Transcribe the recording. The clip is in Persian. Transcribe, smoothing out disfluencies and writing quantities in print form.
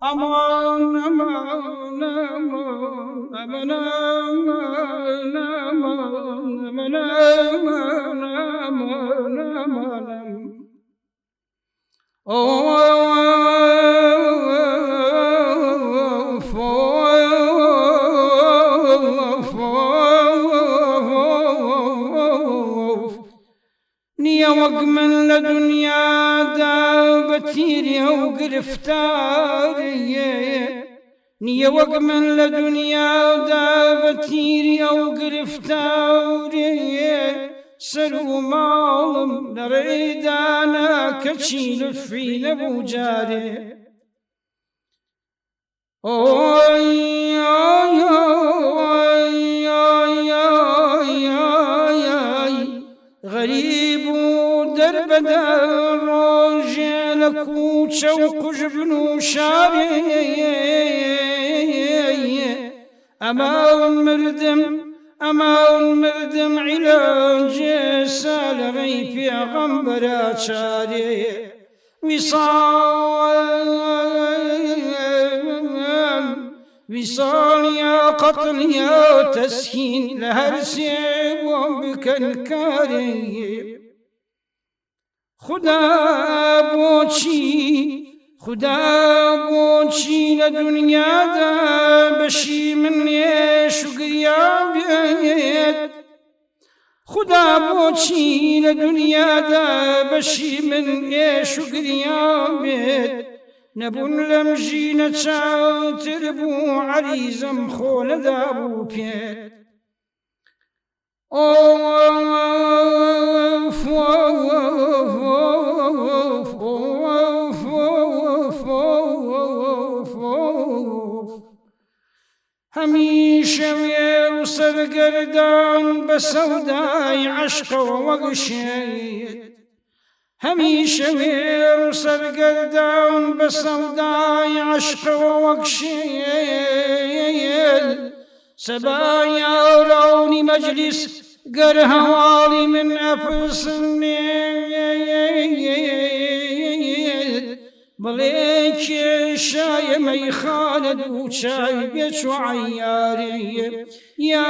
aman aman aman aman aman aman aman aman aman نيا وقمن لدنيا دابتيري وقرفتاري نيا وقمن لدنيا دابتيري وقرفتاري سرو مالم نريدانا كشيل في لبوجاري اوي اوي اوي اوي غريب درب در روجل كوچه وقجبن وشاري امان مردم علاج سالغي في غنبرات شاري وصال يا قتل يا تسكين لهرسي وبكنكاري خدا بوچی لدنیا دا بشی من شکریا بید خدا بوچی لدنیا دا بشی من شکریا بید نبون لمجی نچاو تربو عریزم خول دابو پید اوف هميشه ويل سرگردان بسوداي عشق ووغشيت هميشه ويل سرگردان بسوداي عشق ووغشيت سبايا روني مجلس قر هوالي من أفسني بليك شاي مي خالد وشاي بيت وعياري يا